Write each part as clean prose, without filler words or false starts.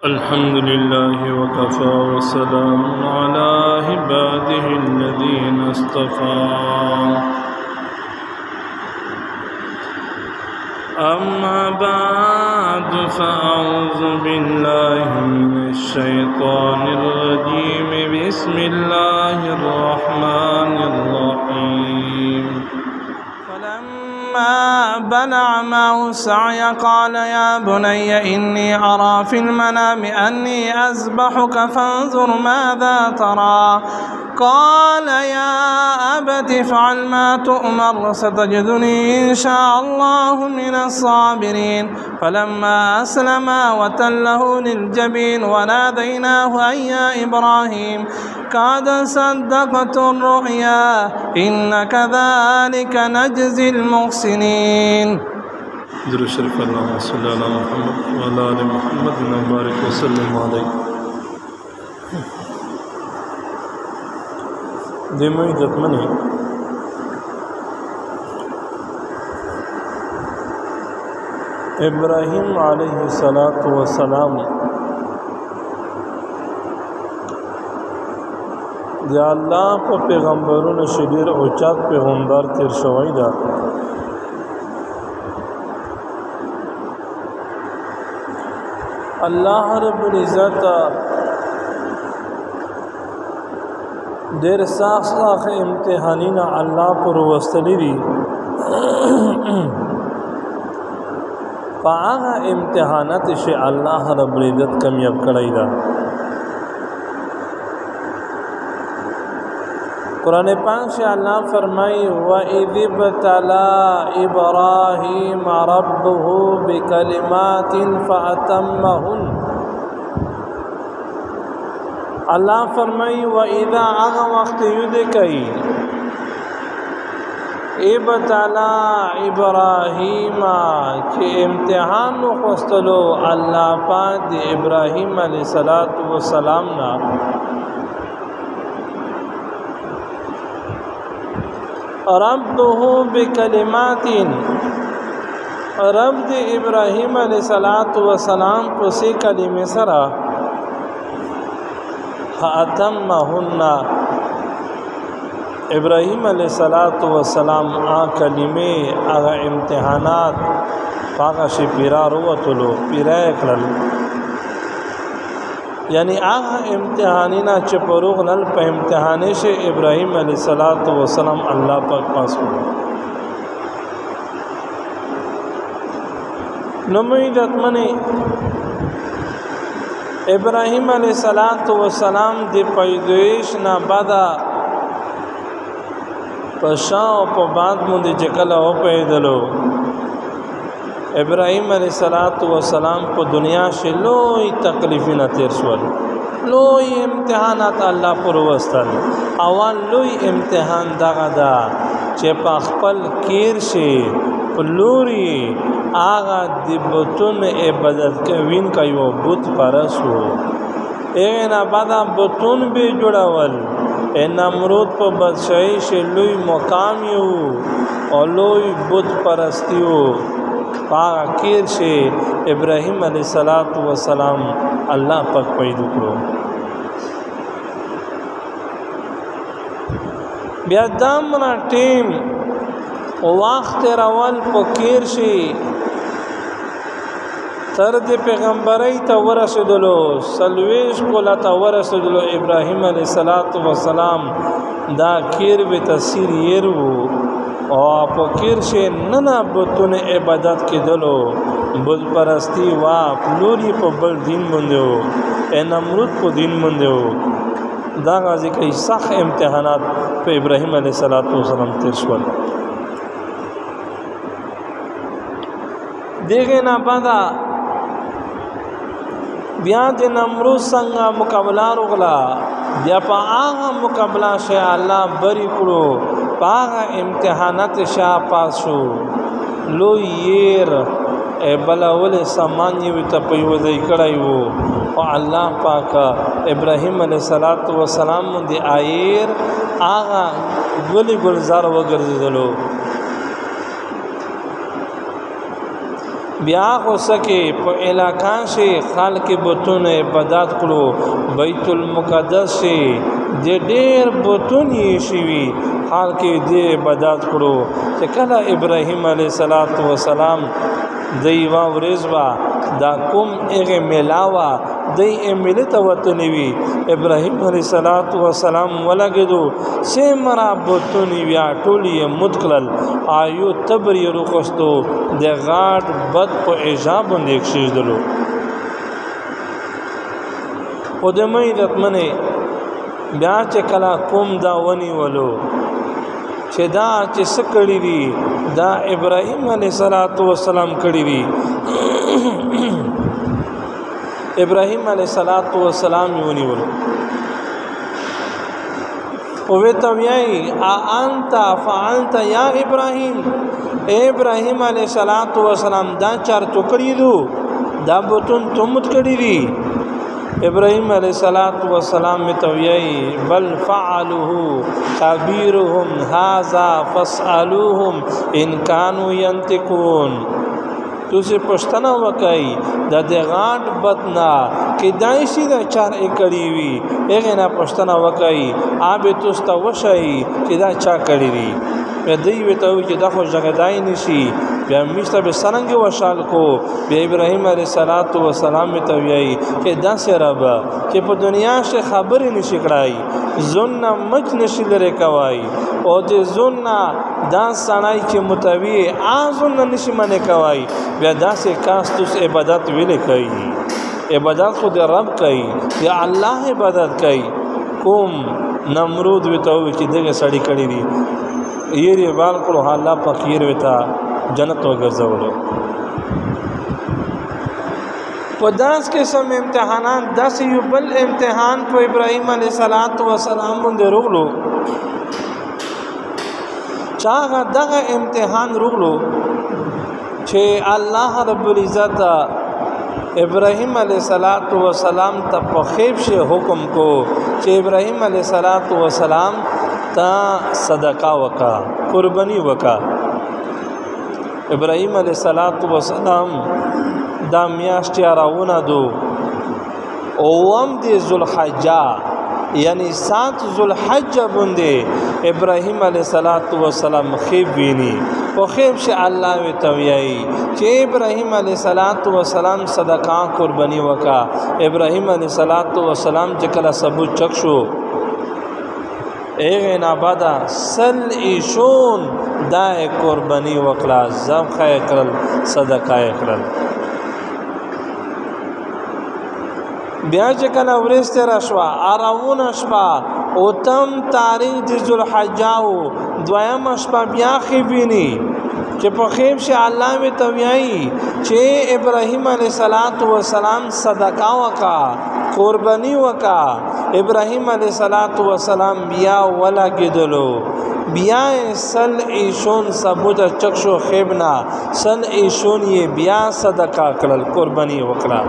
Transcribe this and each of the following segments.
الحمد لله وكفى وسلام على عباده الذين اصطفى أما بعد فأعوذ بالله من الشيطان الرجيم بسم الله الرحمن الرحيم فلما بلغ معه السعي قال يا بني إني أرى في المنام أني أذبحك فانظر ماذا ترى قال يا أبت افعل ما تؤمر ستجدني إن شاء الله من الصابرين فلما أسلما وتله للجبين وناديناه أن يا إبراهيم قد صدقت الرؤيا إن كذلك نجزي المحسنين. درود شریف اللهم صل على محمد وعلى آل محمد وبارك وسلم عليه. دمو عزت منی ابراہیم علیہ السلام دی اللہ په پیغمبرونو شدیر اوچات پیغمبر تیر شوی دا اللہ رب العزت دیر ساخ امتحانینا اللہ پر وستلی دی پا آغا امتحانات شے اللہ رب العزت کمیاب کرائی دا قرآن پاک سے اللہ فرمائی وَإِذِ ابْتَلَى إِبْرَاهِيمَ رَبُّهُ بِكَلِمَاتٍ فَأَتَمَّهُنَّ اللہ فرمائی وَإِذَا آغا وقت یدکئی ابتلا ابراہیم کہ امتحان مخستلو اللہ پاک دی ابراہیم علیہ السلام نا ربه بکلمات رب دی ابراہیم علیہ السلام پسی کلمہ سرا فأتمهن ابراہیم علیہ السلام کلمے آغا امتحانات پاگا شی پیرا روتلو پیرا اکرل یعنی آغا امتحانینا چپروغ نل پا امتحانے شے ابراہیم علیہ السلام اللہ پاک پاس ہو نمائیدت منی ابراہیم علیہ السلام دی پیدویش نا بدا پشاو پا بعد مندی چکلا ہو پیدلو ابراہیم علیہ السلام پا دنیا شے لوئی تکلیفی نا تیر شول لوئی امتحانات اللہ پر وستل اول لوئی امتحان داغا دا چے پا خپل کیر شے پلوری آغا دی بطن عبادت کوین کا یو بت پرسو اینا بعدا بطن بھی جڑاول نمرود پا بدشاہی شے لوئی مقام یو اور لوئی بت پرستیو پاگا کیر شے ابراہیم علیہ السلام اللہ پاک پیدو کرو بیا دامنا ٹیم وقت روال پا کیر شے ترد پیغمبری تا ورسدلو سلویش کولا تا ورسدلو ابراہیم علیہ السلام دا کیر بی تاثیر یرو اور پا کیر شے ننا بطن عبادت کی دلو بل پرستی واپ لوری پا بل دین بندے ہو نمرود پا دین بندے ہو دا غازی کئی سخ امتحانات پا ابراہیم علیہ السلام ترشول دیکھے نا پادا بیا دی نمرود سنگا مقابلہ رغلا بیا پا آغا مقابلہ شے اللہ بری کرو پا آغا امتحانات شاہ پاس شو لو یر بلاول سامانی تا پیوزی کڑائی ہو و اللہ پاکا ابراہیم علیہ السلام دی آئیر آغا گلی گلزار وگرزدلو بیا خو سکه په علاقہ شي خلک بتون عبادت کړو بیت المقدس شي د ډېر بتون یې شي خلک دې عبادت کړو چې کله ابراهیم علیه السلام دیوا ورزوا دا کوم هغه ملاوا دی ملت وطنوي ابراهیم علیه السلام ولګدو سیمرا بوتونی بیا ټولی متکلل آیو تبر یروقستو د غاټ بد په ایجاب باندې کښیدلو او د مې رتمنه بیا چې کلا کوم دا ونی ولو چې دا چې سکړی دی دا ابراهیم علیه السلام کړی دی ابراهیم علیه السلام یونی ولو او وتویای انت فعلت یا ابراهیم ابراهیم علیه السلام دا چار ټوکړی دو دا بوتون تومت کړی دی ابراهیم علیه السلام متویای بل فعلوه کبیرهم هذا فاسالوهم ان كانوا ينطقون توسه پښتنه وکای د غاټ بدنا کې دایشي د 4 ایکړی وی هغه نه پښتنه وکای آب توسته وشي چې دا چا کړی وی دوی وته چې دا خو ځګدای نشي بیا میشته به سرنګ وشال کو بیا ابراهیم علیه السلام ته ویای چې دا سره به چې په دنیا شه خبرې نشي کړای زن مچ نشي لري کوي او چې زن دا سړی چې متوي ازن نشي منه کوي بیا داسې کاستوس عبادت ویلې کوي عبادت خود رب کوي یا الله عبادت کوي کوم نمرود وته چې دغه سړی کړی دی یری بال کړو الله فقیر وتا جنت وګرځولو په داس کې سم امتحانات داس یو بل امتحان په ابراهیم علیه السلام باندې روغلو چاغه دغه امتحان روغلو چې الله رب العزت ابراهیم علیه السلام ته په خیب شه حکم کو چې ابراهیم علیه السلام تا صدقه وکا قربانی وکا ابراهیم علیه السلام دا میاشت راونه دو اوم دی ذوالحجہ یعنی 7 ذوالحجہ باندې ابراهیم علیه السلام خیب ویني او خیب شه الله وی تویای چې ابراهیم علیه السلام صدقه قربانی وکا ابراهیم علیه السلام چې کله ثبوت چک شو ایغه نابادا سل ایشون دای قربانی وکړه ذبح کړل صدقه کړل بیا چې کله ورسته راشوا اراونه شپه او تم تاریخ د ذوالحجہ دویم شپه بیا خېبینی چې په خېب شه الله می تویای چې ابراهیم علیه السلام صدقه وکا قربانی وکا ابراهیم علیه السلام بیا ولا گدلو بیا سل ایشون ثبوت چکشو خیبنا سل ایشون یہ بیا صدقه کړل قربانی وکړه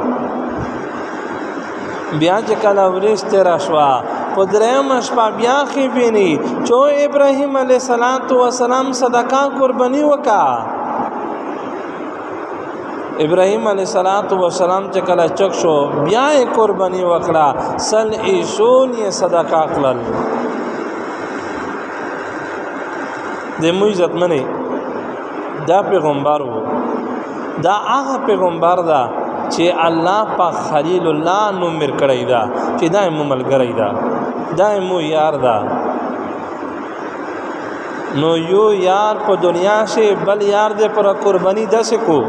بیا چې کله ورسته راشوا په دریم شپه بیا خېبینی چې ابراهیم علیه السلام صدقه قربانی وکا ابراهیم علیه السلام چې کله چک شو بیا قربانی وکړه سل ایشون یې صدقه کړل د مو عزت منی دا پیغمبر وو دا هغه پیغمبر دا چې الله په خلیل الله نو مر کړی دا چې دا مو ملګری دا دا مو یار دا نو یو یار په دنیا سے بل یار دے پر قربانی دس کو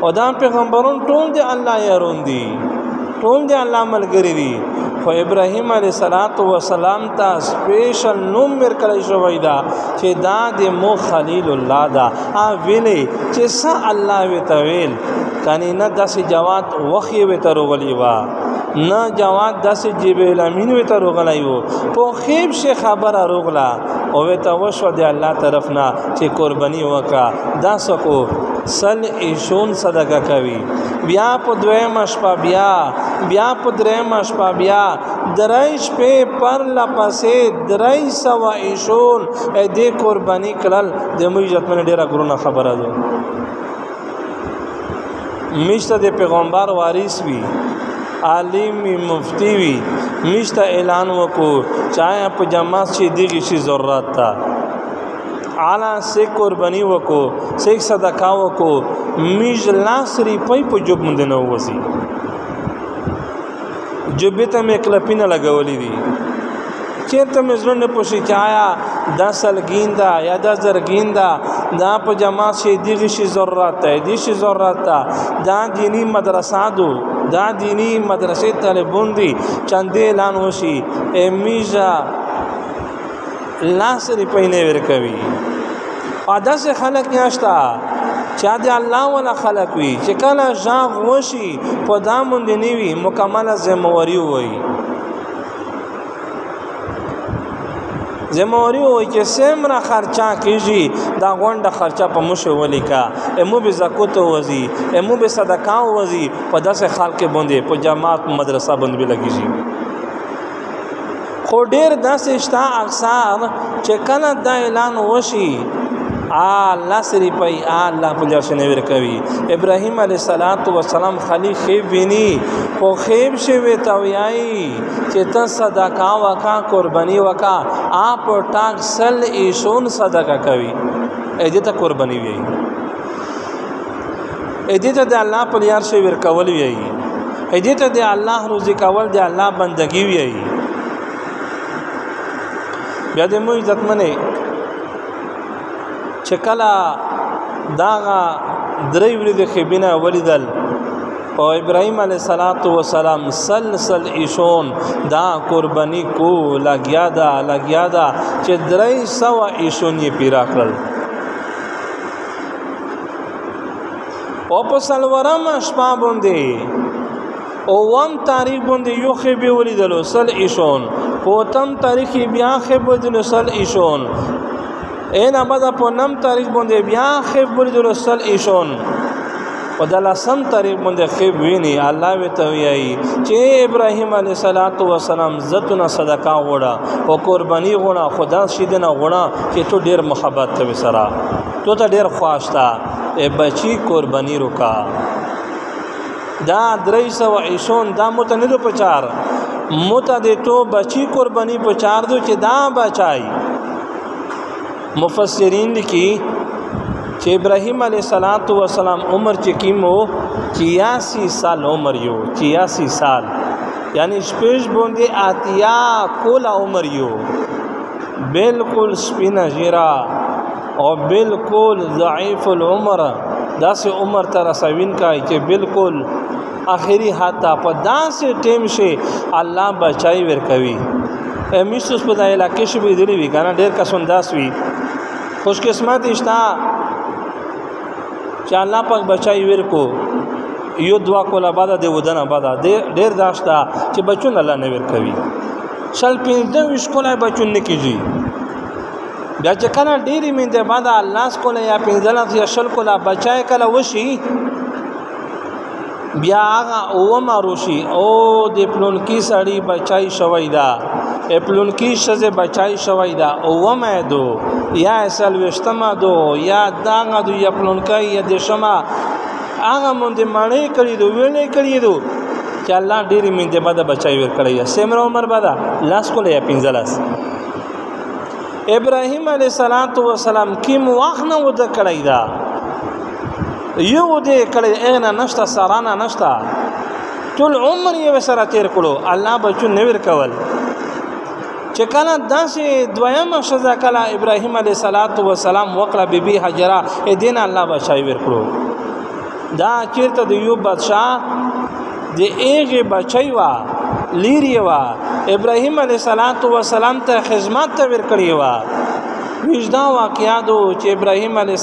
او دا پیغمبرون ټول دی الله یارون دی ټول دی الله ملګری دی خو ابراهیم علیه السلام ته سپیشل نوم ورکړی شوی دا چې دا د مو خلیل الله دا ویلې چې سا الله وتویل کني نه داسې جواد وخی وترغلی وا نه جواد داسې جبل امین وترغلی وو په خیب شه خبره رغلا او ته وشو دی الله طرفنا چې قربانی وکا دا سکو سل ایشون صدقه کوي بیا په دویم شپه بیا بیا په درېیمه شپه بیا درې شپې پرله پسې 320 دې قرباني کړل د موږ عزتمن ډېره ګرونه خبره ده میشته د پیغمبر وارث وي عالم مفتی وي میشته اعلان وکړو چاہے په جماعت شي دغه شي ضرورت تا اعلی سے قربانی وکړو سے صدقه وکړو میج لاسری په جوب مند نه وسی جوبه ته مې کلپینه لګولې دي چیرته مې زړه نه پوښي چې آیا دا سلګیندا یا دا زرګیندا دا په جماعت شي دغه شي ضرورت ده دي شي ضرورت ده دا دینی مدرسه دو دا دینی مدرسې طالبون دي چندې اعلان وشي میجا لاسری پینه ورکوي ادا سے خلق یاشتا چا دې الله ولا خلق وي چې کله ژاغ وشي په دامن دی نیوي مکمله ذمہواری وي ذمہواری وي چې سمره خرچا کیږي دا غونډه خرچا په مشه ولیکا امو به زکات وزي امو به صدقه وزي په داسې خلک باندې په جماعت مدرسه باندې لګیږي خو ډیر داسې شتا اکثر چې کله دا اعلان وشي الله سری پي الله په جشن ورکوي ابراهيم عليه السلام خالي خيب ویني خو خيب شوي تويای چې ته صدقه وکا قرباني وکا آپ ټاک سل ایشون صدقه کوي اې ته قرباني وي اې ته د الله په یار شي ورکول وي اې ته د الله روزي کول د الله بندگی وي بیا د مو عزت منه چکلا داغا درې ورځې خبینه ولیدل او ابراهيم عليه السلام سلسل ایشون دا قربانی کو لګیا دا چې 300 ایشون یې پیرا کړل او په سلورم شپه باندې او 1 تاریخ باندې یو خبي ولیدل سل ایشون په تم تاریخ بیا خبي ولیدل سل ایشون این آمده په نم تاریخ باندې بیا خیب ولیدل سل ایشون او د لسم تاریخ باندې خیب ویني الله وی ته وی چې ابراهيم عليه السلام زتونه صدقه وړه او قرباني غوړه خدا شیدنه غوړه چې تو ډیر محبت ته وسره تو ته ډیر خواشتا ای بچی قرباني روکا دا 300 ایشون دا متنه پچار مت دې تو بچی قرباني پچار دو چې دا بچای مفسرین لیکي چې ابراهيم عليه السلام عمر چې کیمو 86 سال عمر یو 86 سال یعنی شپږ باندې اتیا کول عمر یو بالکل سپینا جیرا او بالکل ضعیف العمر داسې عمر تر رسوین کای چې بالکل اخري حتا په داسې ټیم شي الله بچای ورکوي امیسوس په دای علاقې شو به دی وی کنه ډیر کسون داس وی خوش قسمت اشتا چې الله پاک بچای ورکو یو دعا کوله بعد د ودانه بعد ډیر داشتا چې بچون الله نه ورکوي شل پینځه وشکولای بچون نه کیږي بیا چې کنه ډیری مینده بعد الله سکوله یا پینځه یا شل کوله بچای کله وشي بیا هغه او ماروشي او د پلون کی سړی بچای شوی دا پلون کی شزه بچای شوی دا او مې دو یا اصل وشتما دو یا داغه دو یا پلون کای یا د شما هغه مونږ معنی کړی دو ویلې کړی دو چې الله ډیری مینده بعد بچای ور کړی سمره عمر بعد لاس کوله یا پینځلاس ابراهيم عليه السلام کیم واخنه ود کړی دا یو دې کړي اغنا نشتا سارانا نشتا ټول عمر یې وسره تیر کړو الله بچو نویر کول چې کله داسې دویمه شزا کله ابراهيم عليه السلام وقړه بیبي حجره دین الله بچای ور کړو دا چیرته د یو بادشاہ د ایغه بچای وا لیری وا ابراهيم عليه السلام ته خدمت ته ور کړی وا وجدا واقعاتو چې ابراهيم عليه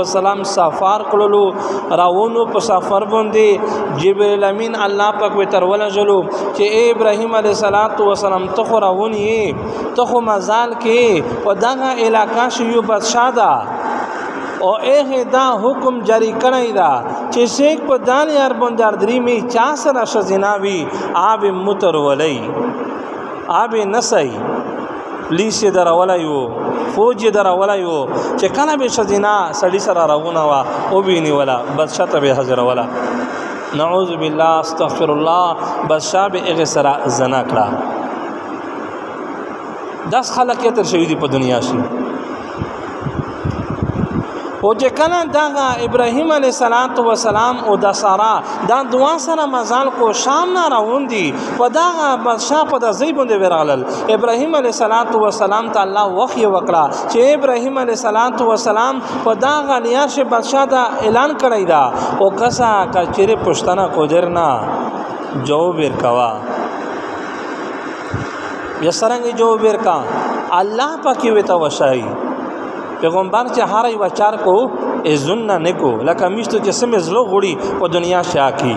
السلام سفر کړلو راونو په سفر باندې جبريل امين الله پاک به تر ولا جلو چې ابراهيم عليه السلام ته راونی ته مزال کې او دغه علاقہ شیو بادشاہ دا او دا حکم جاری کړی دا چې شیخ په دال یار بندار درې می چا سره شزنا وی آب متر ولی آب نسای پولیس در ولایو فوج در ولایو چې کله به شزنا سړی سره راغونه وا او بینی ولا بدشته به حاضر ولا نعوذ بالله استغفر الله بدشاه به هغه سره زنا کړه 10 خلک تر شوی دی په دنیا شي او چې کله دا ابراهیم علیه السلام او د سارا دا دوا سره مزال کو شام نه راوندي په دا بادشاہ په د ځای باندې ورغلل ابراهیم علیه السلام ته الله وحی وکړه چې ابراهیم علیه السلام په دا غلیاش بادشاہ دا اعلان کړی دا او کسا کچره پښتنه کو درنا جو بیر کوا یا سرنګ جو بیر کا الله پاکي وته وشای پیغمبر چې هر یو چار کو اذن نه کو لکه میشتو چې سم زلو غړي په دنیا شاکی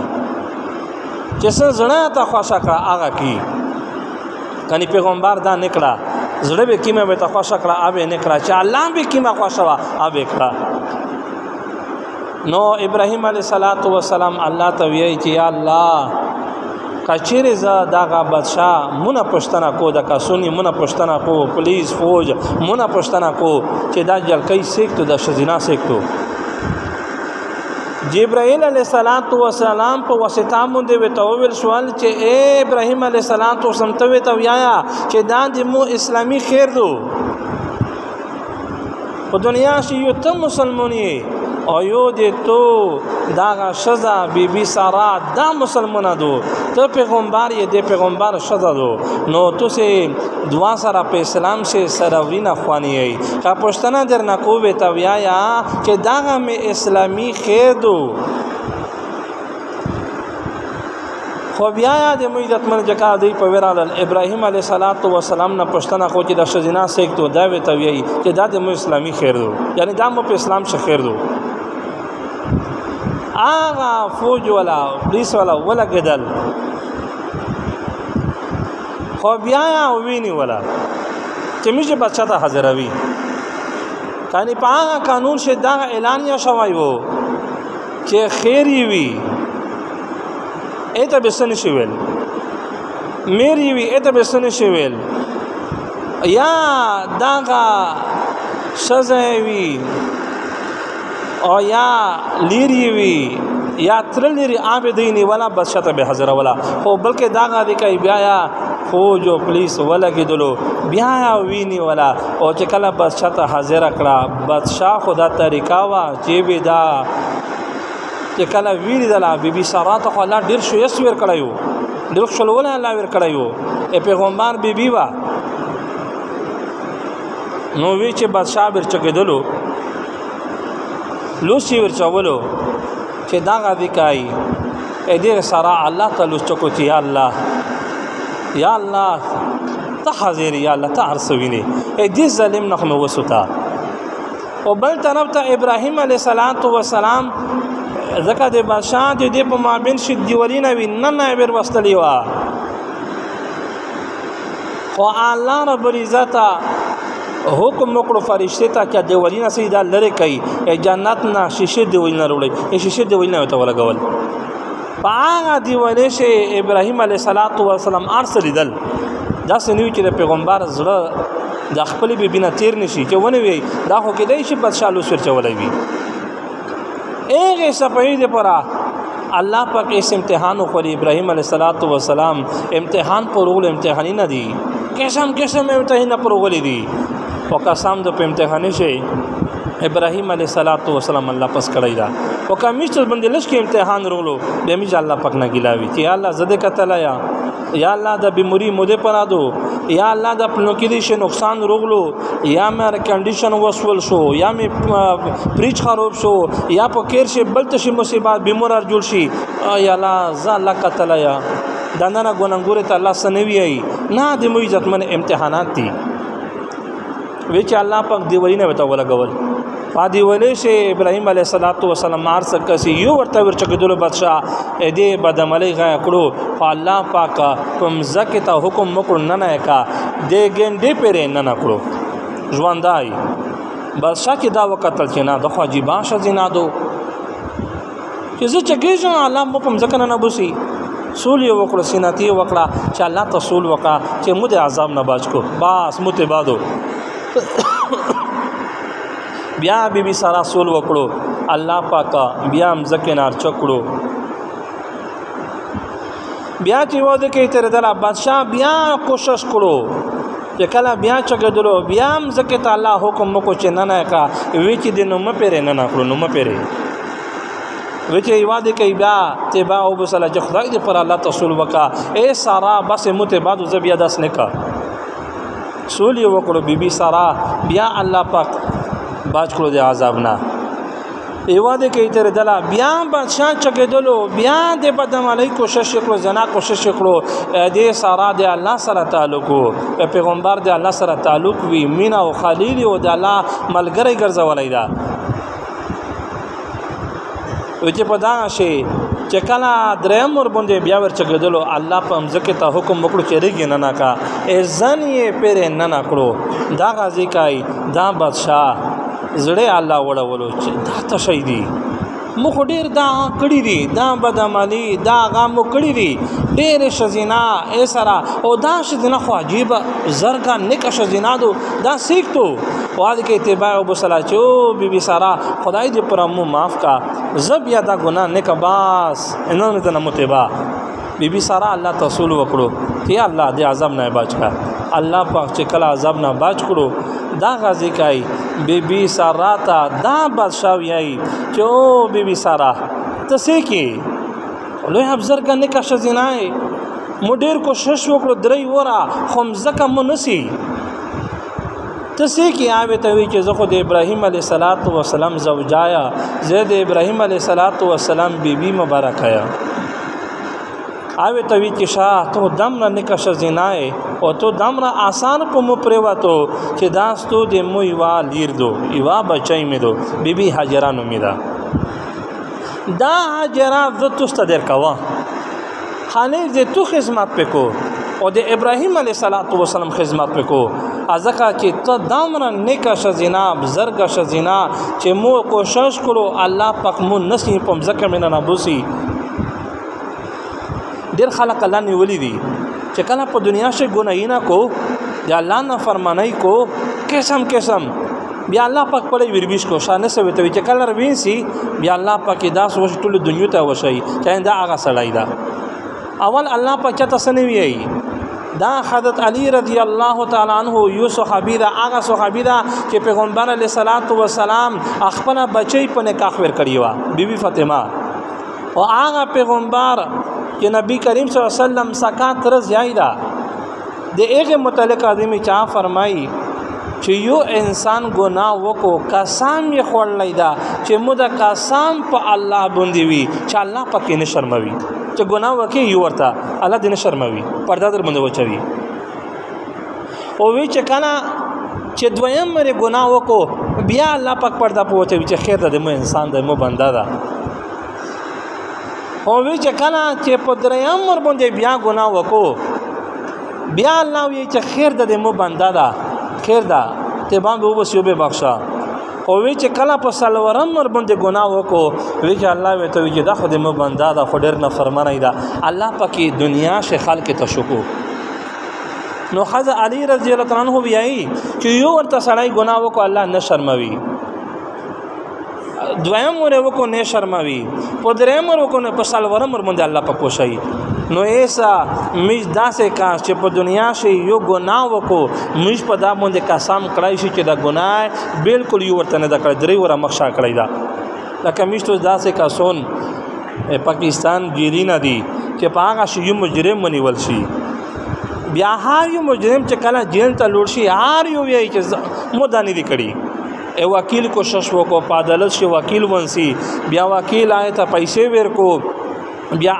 چې څه زړه ته خوښه کړه هغه کی کني پیغمبر دا نکړه زړه به کیمه به ته خوښه کړه اوبه نکړه چې الله به کیمه خوښه وا اوبه کړه نو ابراهيم عليه السلام الله ته وی چې یا الله کچیر ز داغه بادشاہ مونږه پښتنه کو د کاسونی مونږه پښتنه کو پولیس فوج مونږه پښتنه کو چې دا جلکې سیکتو د شزینا سیکتو جبرائیل علیہ السلام په واسطه باندې وتوول سوال چې اے ابراهیم علیہ السلام تو سمتوي تو یا چې دا د مو اسلامی خیر دو په دنیا شي یو ته مسلمانی او یو دې تو داغه شزا بیبي سارا دا مسلمانه دو ته پیغمبر یې دې پیغمبر شزا دو نو تو سه دعا سره په اسلام سے سروینا خوانی ای کا پښتنه در نه کو به تو یا چې داغه می اسلامی خیر دو خو بیا د مویدت من جکا دی په ورال ابراهیم علیه السلام نه پښتنه خو چې د شزینا سیکتو دا وی تو یی چې دا د مو اسلامی خیر دو یعنی دا مو په اسلام څخه خیر دو آغا فوج ولا پولیس ولا گدل خو بیا ویني ولا چې میشه بچا ته حاضروي کانی په هغه قانون شه دا اعلان یا شوی وو چې خیری وی ایته بسن شویل میری وی ایته بسن شویل یا داغه سزاوی او یا لیری وی یا تر لیری آب دینی ولا بادشاہ به حاضر ولا او بلکې داغه دی کوي بیا فوج او پولیس ولا کېدلو بیا ویني ولا او چې کله بادشاہ ته حاضر کړه بادشاہ خدا طریقہ وا چې به دا چې کله ویری دلا بیبي سارا ته الله ډیر شو یې سویر کړایو ډیر شلول الله ور کړایو پیغمبر بیبي وا نو وی چې بادشاہ ورچ کېدلو لوسی ورچولو چې دا غوي کوي ا دې سارا الله تعالی چکو چې یا الله ته حاضر یا الله ته ارسوینه ا دې ظالم نه مو وسوتا او بل طرف ته ابراهيم عليه السلام زکه د بادشاہ دې په مابین شي دیولینه ویننه ور وستلی وا خو الله رب العزت حکم وکړو فرشته ته چې دیولینه سیدا لری کوي جنت نه شیشه دیولینه وروړي شیشه دیولینه ته ولګول هغه دیولې شي ابراهيم عليه السلام ارسل دل دا سنوي چې پیغمبر زړه د خپل بیبینه تیر نشي چې ونه وي دا خو کې دی شي بادشاہ لو سر چولای وي اغه صفحې دې پرا الله پاک اس امتحان خو ابراهيم عليه السلام امتحان پرول امتحاني نه دي قسم امتحان پرول دي او قسم د امتحاني شي ابراهيم عليه السلام الله پس کړی دا او کمیشتل باندې لږ امتحان رولو به می الله پاک نه ګلاوي چې الله زده کتل یا الله د بیماری موده پنا دو یا الله د خپل کې دي شي نقصان روغلو یا مې کنډیشن وسول شو یا مې پریچ خراب شو یا په کیر شي بلته شي مصیبت بیمار جوړ شي یا الله ز الله کتل یا دنه ګونګور ته الله سنوي نه د مو عزت من امتحانات دي وی چې الله پاک دیولینه وته ولګول پادی ولې شي ابراهيم عليه السلام مار سکسي یو ورته ورچګدل بادشاہ دې بدعملي غا کړو الله پاک کوم زکه ته حکم وکړ نه کا دې ګندې پرې نه کړو ژوندای بادشاہ کې دا وکتل چې نه د خواجي باشه زینا دو چې چې زه چکېږم الله مو په مځکه نه بوسي سول یې وکړو سیناتي وکړه چې الله ته سول وکړه چې مو د عذاب نه بچ کو بس مو ته بادو بیا بیبي سارا سول وکړو الله پاکا بیا مځکې نار چکړو بیا چې واده کې تر دلا بادشاہ بیا کوشش کړو چې کله بیا چګدلو بیا مځکې ته الله حکم وکړو چې نه نه کا وی چې د نوم پیره نه کړو نوم پیره وی چې واده کې بیا تبا او بسلا چې خدای دې پر الله تسول وکا اے سارا بس متباد زبیا داس نه کا سول یې وکړو بیبي سارا بیا الله پاک باج کړو د عذاب نه ایواده کې تر دلا بیا بادشاہ چګدلو بیا د بدعملی کوشش وکړو زنا کوشش وکړو د سارا د الله سره تعلق پیغمبر د الله سره تعلق وی مینا او خلیل او د الله ملګری ګرځولای دا چې په دا شي چې کله دریم ور باندې بیا ور چګدلو الله په مځکه ته حکم وکړو چې رګ نه کا اذن یې پر نه کړو دا غازی کای دا بادشاہ زړه الله وړولو چې دا تشهیدی مخ ډیر دا کړی دي دا بدعملی دا غام کړی دي ډیر شزینا ایسرا او دا شزینا خو عجیب زرګه نک شزینا دو دا سیکتو واد کې اتباع او بسلاچو بیبي سارا خدای دې پر مو معاف کا زب یا دا ګناه نک باس انہوں نے متبا بیبي سارا الله تسول وکړو چې الله دې عذاب نه بچ کا الله پاک چې کله عذاب نه بچ کړو دا غازی کای بیبي سارا تا دا بادشاہ ویای چې او بیبي سارا تسې کې لوی افسر کنه کا شزینای مو ډیر کوشش وکړو درې ورا خو مزکه مو نسی تسې کې آوي ته وی چې زه خو د ابراهیم علیه السلام زوجایا زید ابراهیم علیه السلام بیبي مبارک آیا آوي ته وی چې شاه ته دم نه نکښ زینای او ته دم را آسان په مو پریواتو چې داستو د مو یوا لیر دو یوا بچای می دو بیبي هاجرہ نو میدا دا هاجرہ زتوست در کوا خانه دې تو خدمت پکو او د ابراهیم علیه السلام خدمت پکو ازکه چې ته دم را نکښ زینا بزرګ شزینا چې مو کوشش کړو الله پاک مو نسی په ځکه مینه نبوسی ډیر خلق الله نیولی دي چې کله په دنیا شي ګناهی نه کو یا الله نه فرمانای کو قسم بیا الله پاک په وربیش کو شانه سوي ته چې کله روین سي بیا الله پاک داس وش ټول دنیا ته وشي چې دا هغه سړی دا اول الله پاک ته سنوي دا حضرت علی رضی الله تعالی عنہ یو صحابی دا هغه صحابی دا چې پیغمبر علیه الصلاۃ والسلام خپل بچی په نکاح ور کړی و بیبي فاطمه او هغه پیغمبر کہ نبی کریم صلی اللہ علیہ وسلم سکات رز یایدا دے ایک متعلق آدمی چا فرمائی چې یو انسان گناہ وکو قسم یې خورلی دا چې مو د قسم په الله باندې وي چې الله پکې نه شرموي چې گناہ وکي یو ورته الله دې نه شرموي پرده در باندې وچوي او وی چې کله چې دویم مری گناہ وکو بیا الله پاک پرده په وچوي چې خیر دې مو انسان دې مو بنده ده او وی چې کله چې په دریم ور باندې بیا ګناه وکړو بیا الله وی چې خیر د مو بنده ده خیر ده ته باندې وبسیو به بخښه او وی چې کله په سلورم ور باندې ګناه وکړو وی چې الله وی ته وی چې دا خو د مو بنده ده خو ډیر نه فرمانای ده الله پکې دنیا شه خلق ته شکو نو حضرت علی رضی الله عنه ویایي چې یو ورته سړی ګناه وکړو الله نه شرموي دویم ور وکړو نه شرموي په دریم ور وکړو په سلورم ور باندې الله پاک وشي نو ایسا مش داسې کا چې په دنیا شي یو ګناه وکړو مش په دا باندې قسم کړای شي چې دا ګناه بالکل یو ورته نه د کړ درې ور مخشا کړی دا لکه مش ته داسې کا سون پاکستان جیلی نه دی چې په هغه شی یو مجرم منیول شي بیا هر یو مجرم چې کله جیل ته لوړ شي هر یو وی چې مو دانی دی کړی ای وکیل کوشش وکړو په عدالت شي وکیل ونسی بیا وکیل آئے ته پیسې ورکو بیا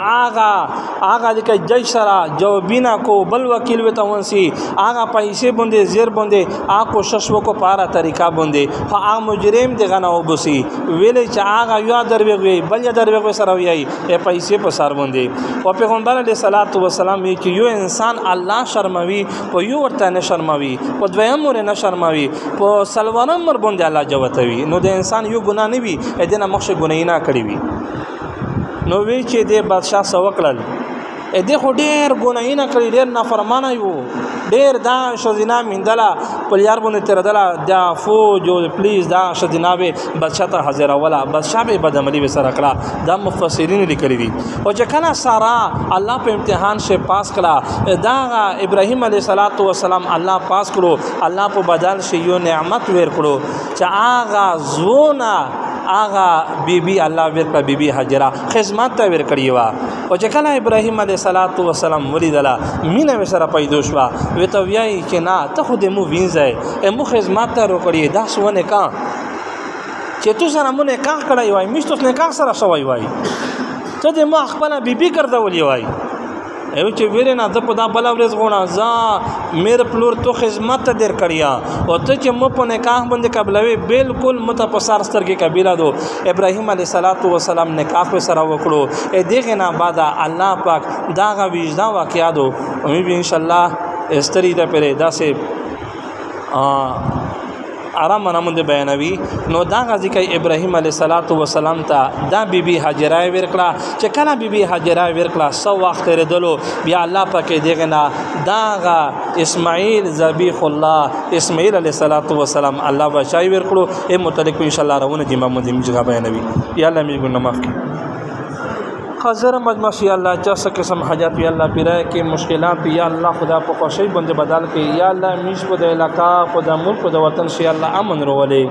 آغا د جج سره جوابینا کو بل وکیل وته ونسی آغا پیسې باندې زیر باندې کوشش وکړو په هر طریقه باندې خو هغه مجرم دی غنا وبسي ویلې چې آغا یو دروي بل دروي سره وی پیسې په سر باندې او پیغمبر علیه الصلاۃ والسلام چې یو انسان الله شرموي په یو ورته نه شرموي په دویم ور نه شرموي په سلورم مر باندې الله جوتوي نو د انسان یو ګناه نه وي دنه مخشه ګناه نه کړی وي نو وی چې د بادشاه سوکلل دې خو ډېر ګناهونه کړي ډېر نافرمانه یو ډېر دا ښځینه میندله په یار باندې تېرېدله دا فوج او پولیس دا ښځینه به بادشاه ته حاضروله بادشاه به یې بدعملي به سره کړه دا مفسرین لیکلي دي او چې کله سارا الله په امتحان شه پاس کړه دا ابراهیم علیه السلام الله پاس کړو الله په بدل شه یو نعمت ور کړو چې هغه زونه آغا بیبی الله ورکړه بیبی هاجره خدمت ته ورکړی و او چې کله ابراهیم علیه السلام ولیدله مینه سره پیدا شو وی ته ویای چې نه ته خو دې مو وینځای مو خدمت ته ورکړی دا سونه کا چې تو سره مونږ نکاح کړی وای مشتو نکاح سره شوی وای ته دې مو خپل بیبی ګرځولې وای ایو چې ویره نه د په دا بل ورځ غوڼه ځا مېر پلور تو خدمت ته در کړیا او ته چې مو په نکاح باندې قبلوي بالکل متپسر سترګې قبیله دو ابراهیم علیه السلام نکاح په سره وکړو دغه نه بعد الله پاک دا غوښدا واقعیا دو امید ان شاء الله استری دا پره دا سه آرام منامند بیانوي نو دا غازی کوي ابراهیم علیه السلام ته دا بیبي هاجره ورکړه چې کله بیبي هاجره ورکړه سو وخت ردلو بیا الله پاک دغه نه دا اسماعیل ذبیح الله اسماعیل علیه السلام الله بچای ورکړو متعلق ان شاء الله راونه د امام دې جگہ بیانوي یا الله می ګناه معاف کړي حاضر مجمع یا اللہ جیسا قسم حاجات یا اللہ پیرائے کے مشکلات یا اللہ خدا په خوشی بند بدل کے یا اللہ میش کو د علاقہ کو د ملک کو د وطن یا اللہ امن رولے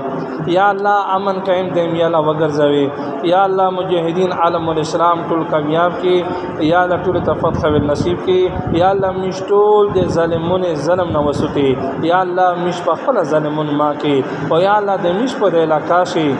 یا اللہ امن قائم دیم یا اللہ وګرځوي یا اللہ مجاہدین عالم الاسلام ټول کامیاب کی یا اللہ ټول تفتح نصیب کی یا اللہ میش ټول د ظالمون ظلم نہ وسوتی یا اللہ میش په خپل ظالمون ما کی او یا اللہ د میش په علاقہ شي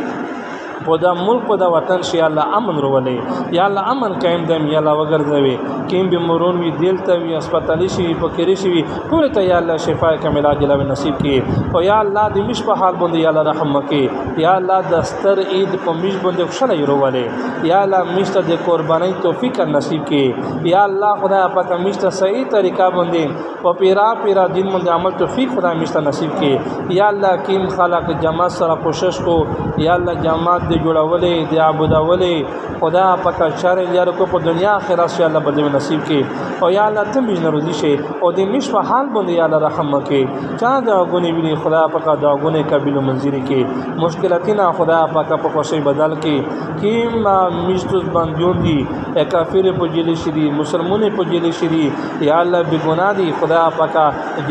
په دا ملک په دا وطن شي الله امن رولې یا الله امن قائم دم یا الله وګرځوي کیم به مرون وی دل ته وی هسپتالي شي فقيري شي ټول ته یا الله شفا کامله عاجله نصیب کړي او یا الله د مش په حال باندې یا الله رحم وکړي یا الله دستر عید په مش باندې خوشاله رولې یا الله مشته د قرباني توفیق نصیب کړي یا الله خدای پاک مشته صحیح طریقہ باندې په پیرا دین باندې عمل توفیق خدای مشته نصیب کړي یا الله کیم خلق جماعت سره کوشش کو یا الله جماعت دی جوړولې دی عبادولې خدا پاک شر یار کو په دنیا آخرت شي الله بدل نصیب کړي او یا الله ته مجن روزي شي او د مش په حال باندې یا الله رحم وکړي چا دا غونې ویني خدا پاک دا غونې قبول منځري کړي مشکلاتنا خدا پاک په خوشي بدل کړي کیم مشتوس باندې دي کافر په جیل شي مسلمان په جیل شي یا الله بے گناہ دي خدا پاک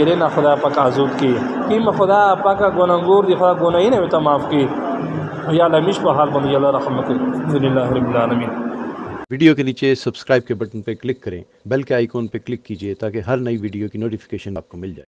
جرینا خدا پاک آزاد کړي کیم خدا پاک ګناګور دي خدا ګناهي نه ته معاف کړي یا اللہ مش پر حال بند یا اللہ رحم کرے الحمدللہ رب العالمین ویڈیو کے نیچے سبسکرائب کے بٹن پہ کلک کریں بیل کے آئیکن پہ کلک کیجئے تاکہ ہر نئی ویڈیو کی نوٹیفیکیشن آپ کو مل جائے